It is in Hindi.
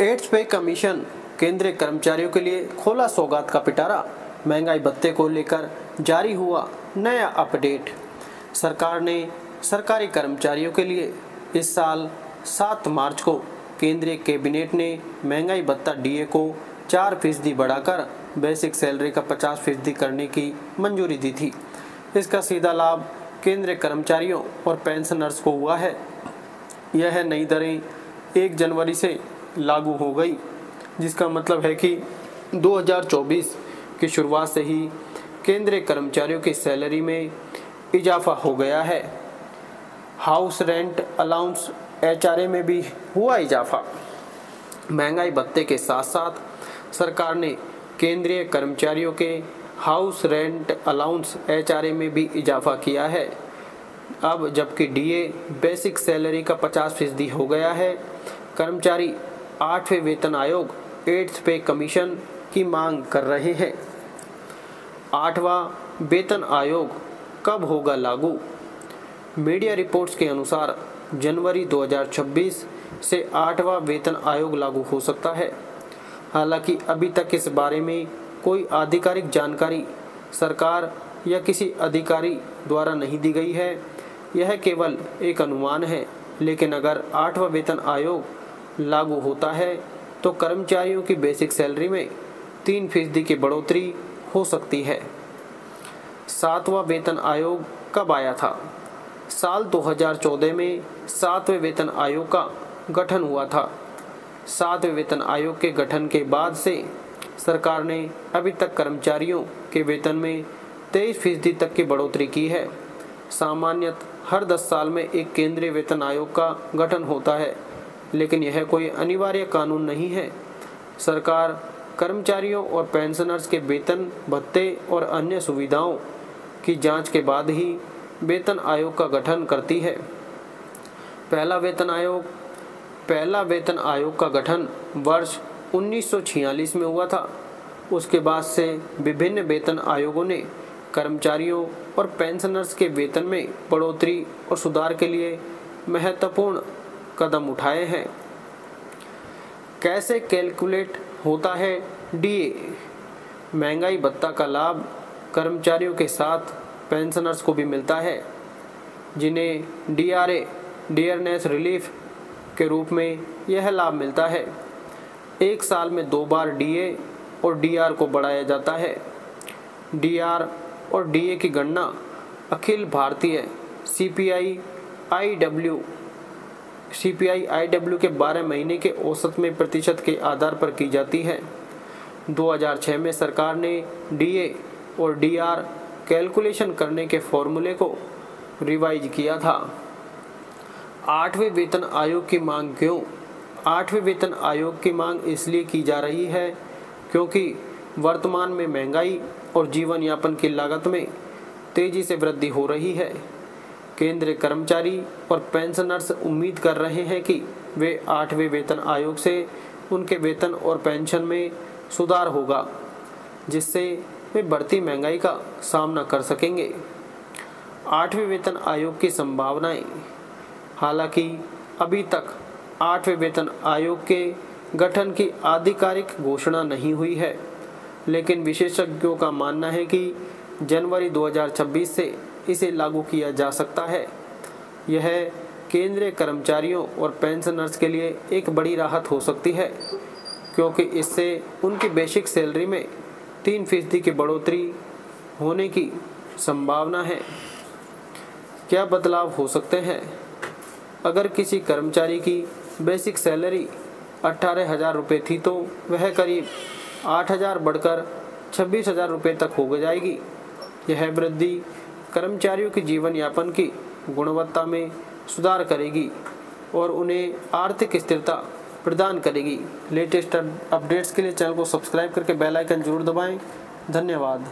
एड्स पे कमीशन केंद्रीय कर्मचारियों के लिए खोला सौगात का पिटारा। महंगाई भत्ते को लेकर जारी हुआ नया अपडेट। सरकार ने सरकारी कर्मचारियों के लिए इस साल 7 मार्च को केंद्रीय कैबिनेट ने महंगाई भत्ता डीए को 4% बढ़ाकर बेसिक सैलरी का 50% करने की मंजूरी दी थी। इसका सीधा लाभ केंद्रीय कर्मचारियों और पेंशनर्स को हुआ है। यह नई दरें 1 जनवरी से लागू हो गई, जिसका मतलब है कि 2024 की शुरुआत से ही केंद्रीय कर्मचारियों की सैलरी में इजाफा हो गया है। हाउस रेंट अलाउंस एचआरए में भी हुआ इजाफा। महंगाई भत्ते के साथ साथ सरकार ने केंद्रीय कर्मचारियों के हाउस रेंट अलाउंस एचआरए में भी इजाफा किया है। अब जबकि डीए बेसिक सैलरी का 50% हो गया है, कर्मचारी 8वें वेतन आयोग एड्स पे कमीशन की मांग कर रहे हैं। 8वां वेतन आयोग कब होगा लागू? मीडिया रिपोर्ट्स के अनुसार जनवरी 2026 से 8वां वेतन आयोग लागू हो सकता है। हालांकि अभी तक इस बारे में कोई आधिकारिक जानकारी सरकार या किसी अधिकारी द्वारा नहीं दी गई है। यह केवल एक अनुमान है, लेकिन अगर 8वां वेतन आयोग लागू होता है तो कर्मचारियों की बेसिक सैलरी में 3% की बढ़ोतरी हो सकती है। 7वां वेतन आयोग कब आया था? साल 2014 में 7वें वेतन आयोग का गठन हुआ था। 7वें वेतन आयोग के गठन के बाद से सरकार ने अभी तक कर्मचारियों के वेतन में 23% तक की बढ़ोतरी की है। सामान्यतः हर 10 साल में एक केंद्रीय वेतन आयोग का गठन होता है, लेकिन यह कोई अनिवार्य कानून नहीं है। सरकार कर्मचारियों और पेंशनर्स के वेतन भत्ते और अन्य सुविधाओं की जांच के बाद ही वेतन आयोग का गठन करती है। पहला वेतन आयोग का गठन वर्ष 1946 में हुआ था। उसके बाद से विभिन्न वेतन आयोगों ने कर्मचारियों और पेंशनर्स के वेतन में बढ़ोतरी और सुधार के लिए महत्वपूर्ण कदम उठाए हैं। कैसे कैलकुलेट होता है डीए? महंगाई भत्ता का लाभ कर्मचारियों के साथ पेंशनर्स को भी मिलता है, जिन्हें डीआरए डियरनेस रिलीफ के रूप में यह लाभ मिलता है। एक साल में 2 बार डीए और डीआर को बढ़ाया जाता है। डीआर और डीए की गणना अखिल भारतीय सीपीआई आईडब्ल्यू के 12 महीने के औसत में प्रतिशत के आधार पर की जाती है। 2006 में सरकार ने डीए और डीआर कैलकुलेशन करने के फॉर्मूले को रिवाइज किया था। 8वें वेतन आयोग की मांग क्यों? 8वें वेतन आयोग की मांग इसलिए की जा रही है क्योंकि वर्तमान में महंगाई और जीवन यापन की लागत में तेजी से वृद्धि हो रही है। केंद्रीय कर्मचारी और पेंशनर्स उम्मीद कर रहे हैं कि वे 8वें वेतन आयोग से उनके वेतन और पेंशन में सुधार होगा, जिससे वे बढ़ती महंगाई का सामना कर सकेंगे। 8वें वेतन आयोग की संभावनाएं। हालांकि अभी तक 8वें वेतन आयोग के गठन की आधिकारिक घोषणा नहीं हुई है, लेकिन विशेषज्ञों का मानना है कि जनवरी 2026 से इसे लागू किया जा सकता है। यह केंद्रीय कर्मचारियों और पेंशनर्स के लिए एक बड़ी राहत हो सकती है, क्योंकि इससे उनकी बेसिक सैलरी में 3% की बढ़ोतरी होने की संभावना है। क्या बदलाव हो सकते हैं? अगर किसी कर्मचारी की बेसिक सैलरी 18,000 रुपये थी तो वह करीब 8,000 बढ़कर 26,000 रुपये तक हो जाएगी। यह वृद्धि कर्मचारियों की जीवन यापन की गुणवत्ता में सुधार करेगी और उन्हें आर्थिक स्थिरता प्रदान करेगी। लेटेस्ट अपडेट्स के लिए चैनल को सब्सक्राइब करके बेल आइकन जरूर दबाएं। धन्यवाद।